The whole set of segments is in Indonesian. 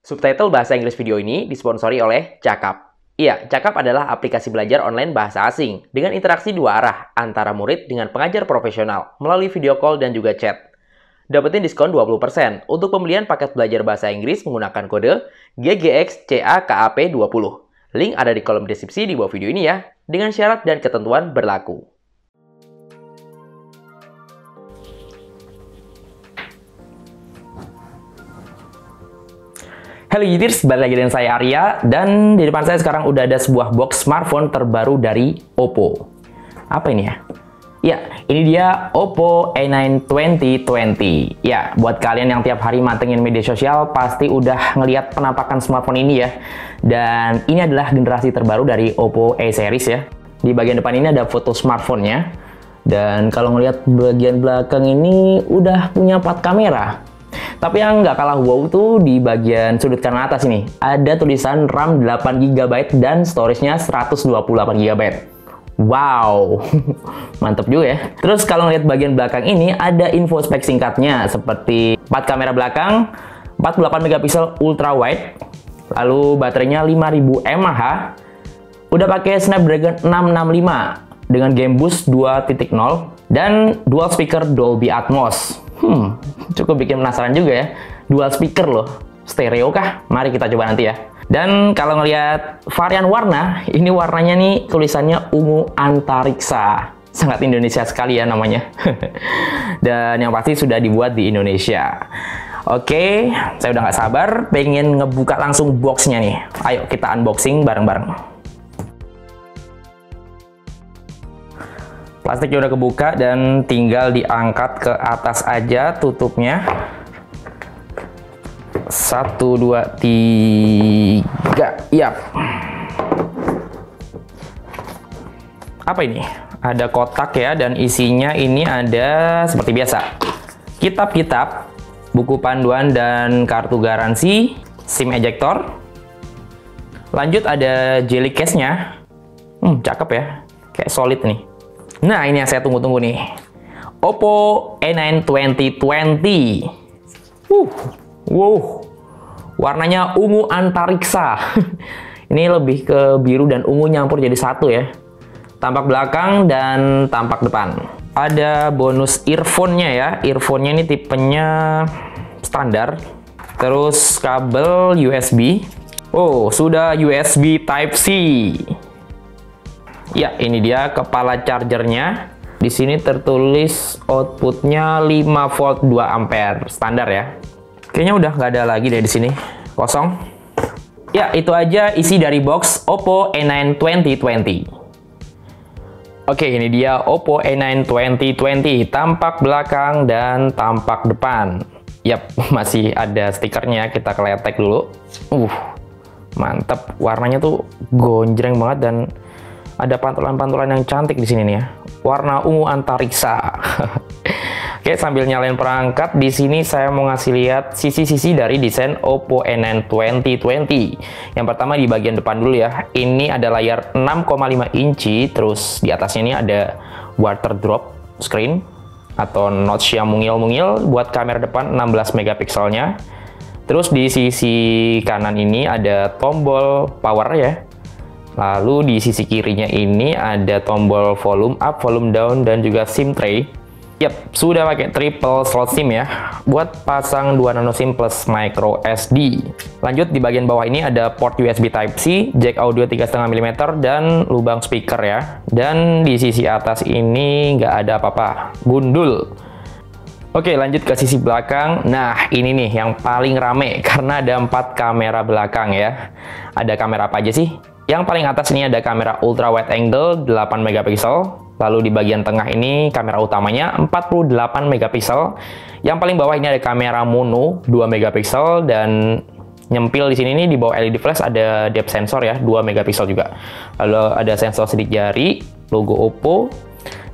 Subtitle bahasa Inggris video ini disponsori oleh Cakap. Iya, Cakap adalah aplikasi belajar online bahasa asing dengan interaksi dua arah antara murid dengan pengajar profesional melalui video call dan juga chat. Dapetin diskon 20% untuk pembelian paket belajar bahasa Inggris menggunakan kode GGXCAKAP20. Link ada di kolom deskripsi di bawah video ini ya, dengan syarat dan ketentuan berlaku. Halo YouTubers, balik lagi dengan saya Arya, dan di depan saya sekarang udah ada sebuah box smartphone terbaru dari Oppo. Apa ini ya? Ya, ini dia Oppo A9 2020. Ya, buat kalian yang tiap hari mantengin media sosial pasti udah ngelihat penampakan smartphone ini ya. Dan ini adalah generasi terbaru dari Oppo A series ya. Di bagian depan ini ada foto smartphone-nya. Dan kalau ngelihat bagian belakang ini udah punya 4 kamera. Tapi yang nggak kalah wow tuh di bagian sudut kanan atas ini. Ada tulisan RAM 8GB dan storage-nya 128GB. Wow, mantep juga ya. Terus kalau ngeliat bagian belakang ini ada info spek singkatnya seperti 4 kamera belakang, 48MP ultra wide, lalu baterainya 5000 mAh, udah pakai Snapdragon 665 dengan game boost 2.0 dan dual speaker Dolby Atmos. Cukup bikin penasaran juga ya. Dual speaker loh. Stereo kah? Mari kita coba nanti ya. Dan kalau ngelihat varian warna, ini warnanya nih tulisannya ungu antariksa. Sangat Indonesia sekali ya namanya. Dan yang pasti sudah dibuat di Indonesia. Oke, saya udah nggak sabar pengen ngebuka langsung boxnya nih. Ayo kita unboxing bareng-bareng. Plastiknya udah kebuka dan tinggal diangkat ke atas aja tutupnya. 1, 2, 3. Yap. Apa ini? Ada kotak ya, dan isinya ini ada seperti biasa. Kitab-kitab, buku panduan dan kartu garansi, SIM ejector. Lanjut ada jelly case-nya. Cakep ya. Kayak solid nih. Nah, ini yang saya tunggu-tunggu nih. Oppo A9 2020. Wow. Warnanya ungu antariksa. Ini lebih ke biru dan ungu nyampur jadi satu ya. Tampak belakang dan tampak depan. Ada bonus earphone-nya ya. Earphone-nya ini tipenya standar. Terus kabel USB. Oh, sudah USB Type-C. Ya, ini dia kepala chargernya. Di sini tertulis outputnya 5 volt 2 ampere standar ya. Kayaknya udah nggak ada lagi deh di sini, kosong. Ya, itu aja isi dari box Oppo A9 2020. Oke, ini dia Oppo A9 2020. Tampak belakang dan tampak depan. Yap, masih ada stikernya. Kita keletek dulu. Mantep. Warnanya tuh gonjreng banget dan ada pantulan-pantulan yang cantik di sini nih ya. Warna ungu antariksa. Oke, sambil nyalain perangkat, di sini saya mau ngasih lihat sisi-sisi dari desain Oppo A9 2020. Yang pertama di bagian depan dulu ya. Ini ada layar 6,5 inci, terus di atasnya ini ada water drop screen atau notch yang mungil-mungil buat kamera depan 16 megapikselnya. Terus di sisi kanan ini ada tombol power ya. Lalu di sisi kirinya ini ada tombol volume up, volume down, dan juga SIM tray. Yap, sudah pakai triple slot SIM ya, buat pasang 2 nano SIM plus micro SD. Lanjut di bagian bawah ini ada port USB Type-C, jack audio 3,5 mm, dan lubang speaker ya. Dan di sisi atas ini nggak ada apa-apa, gundul. Oke, lanjut ke sisi belakang. Nah, ini nih yang paling rame karena ada 4 kamera belakang ya. Ada kamera apa aja sih? Yang paling atas ini ada kamera ultra wide angle 8 megapiksel. Lalu di bagian tengah ini kamera utamanya 48 megapiksel. Yang paling bawah ini ada kamera mono 2 megapiksel, dan nyempil di sini nih di bawah LED flash ada depth sensor ya 2 megapiksel juga. Lalu ada sensor sidik jari, logo Oppo,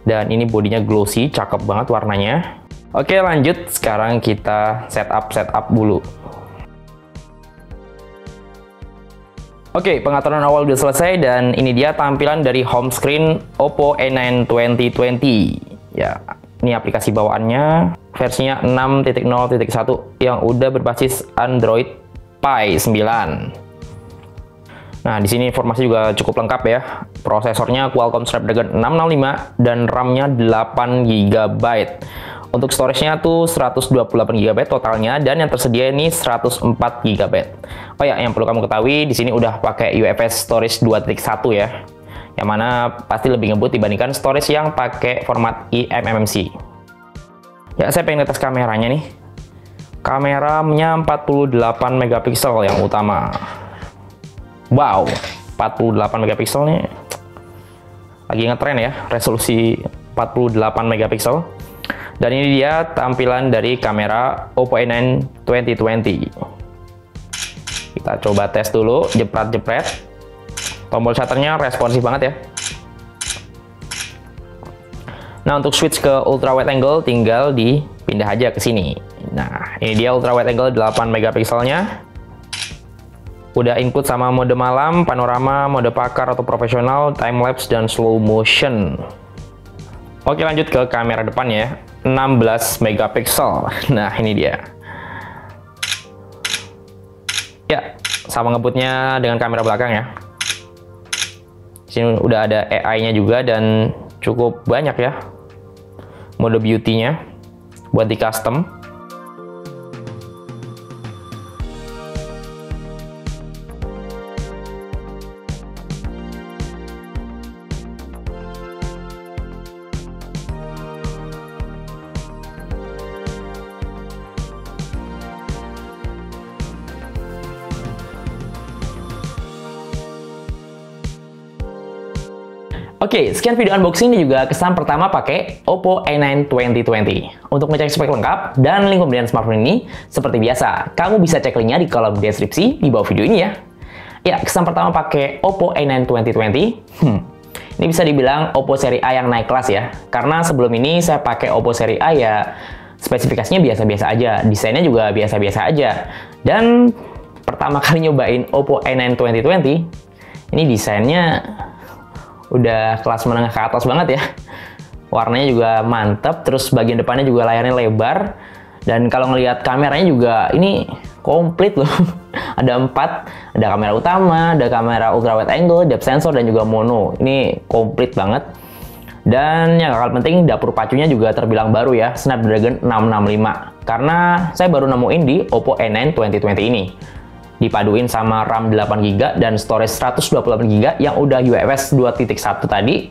dan ini bodinya glossy, cakep banget warnanya. Oke, lanjut. Sekarang kita setup dulu. Oke, pengaturan awal udah selesai, dan ini dia tampilan dari home screen Oppo A9 2020. Ya, ini aplikasi bawaannya, versinya 6.0.1 yang udah berbasis Android Pi 9. Nah, di sini informasi juga cukup lengkap ya. Prosesornya Qualcomm Snapdragon 665 dan RAM-nya 8 GB. Untuk storage-nya tuh 128 GB totalnya, dan yang tersedia ini 104 GB. Oh ya, yang perlu kamu ketahui di sini udah pakai UFS storage 2.1 ya. Yang mana pasti lebih ngebut dibandingkan storage yang pakai format eMMC. Ya, saya pengen ngetes kameranya nih. Kameranya 48 megapiksel yang utama. Wow, 48 megapiksel nih lagi ngetren ya, resolusi 48 megapiksel. Dan ini dia tampilan dari kamera Oppo A9 2020. Kita coba tes dulu, jepret-jepret. Tombol shutternya responsif banget ya. Nah, untuk switch ke ultra wide angle tinggal dipindah aja ke sini. Nah, ini dia ultra wide angle 8 megapikselnya. Udah input sama mode malam, panorama, mode pakar atau profesional, time-lapse, dan slow motion. Oke, lanjut ke kamera depan ya, 16 megapiksel. Nah, ini dia. Ya, sama ngebutnya dengan kamera belakang ya. Sini udah ada AI-nya juga dan cukup banyak ya. Mode beauty-nya buat di custom. Oke, sekian video unboxing dan juga kesan pertama pakai Oppo A9 2020. Untuk ngecek spek lengkap dan link pembelian smartphone ini, seperti biasa, kamu bisa cek linknya di kolom deskripsi di bawah video ini ya. Ya, kesan pertama pakai Oppo A9 2020. Ini bisa dibilang Oppo seri A yang naik kelas ya. Karena sebelum ini saya pakai Oppo seri A ya, spesifikasinya biasa-biasa aja, desainnya juga biasa-biasa aja. Dan pertama kali nyobain Oppo A9 2020, ini desainnya udah kelas menengah ke atas banget ya. Warnanya juga mantap, terus bagian depannya juga layarnya lebar. Dan kalau ngelihat kameranya juga ini komplit loh. Ada 4, ada kamera utama, ada kamera ultra wide angle, depth sensor, dan juga mono. Ini komplit banget. Dan yang gak kalah penting, dapur pacunya juga terbilang baru ya, Snapdragon 665. Karena saya baru nemuin di Oppo A9 2020 ini. Dipaduin sama RAM 8GB dan storage 128GB yang udah UFS 2.1 tadi.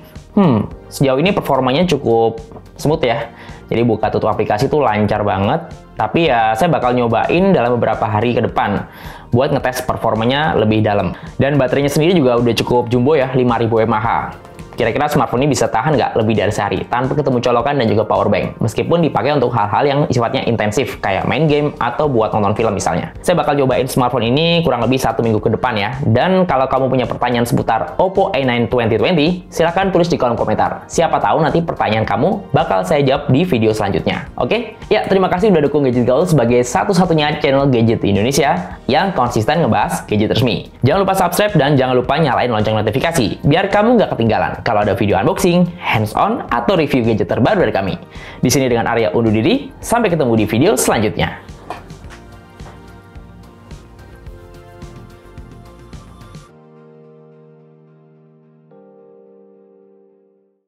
Sejauh ini performanya cukup smooth ya. Jadi buka tutup aplikasi tuh lancar banget. Tapi ya saya bakal nyobain dalam beberapa hari ke depan buat ngetes performanya lebih dalam. Dan baterainya sendiri juga udah cukup jumbo ya, 5000 mAh. Kira-kira smartphone ini bisa tahan nggak lebih dari sehari tanpa ketemu colokan dan juga power bank, meskipun dipakai untuk hal-hal yang sifatnya intensif kayak main game atau buat nonton film misalnya. Saya bakal cobain smartphone ini kurang lebih 1 minggu ke depan ya. Dan kalau kamu punya pertanyaan seputar Oppo A9 2020, silahkan tulis di kolom komentar. Siapa tahu nanti pertanyaan kamu bakal saya jawab di video selanjutnya. Oke? Ya, terima kasih udah dukung Gadget Gaul sebagai satu-satunya channel gadget di Indonesia yang konsisten ngebahas gadget resmi. Jangan lupa subscribe dan jangan lupa nyalain lonceng notifikasi biar kamu nggak ketinggalan kalau ada video unboxing, hands-on, atau review gadget terbaru dari kami. Di sini dengan Arya undur diri, sampai ketemu di video selanjutnya.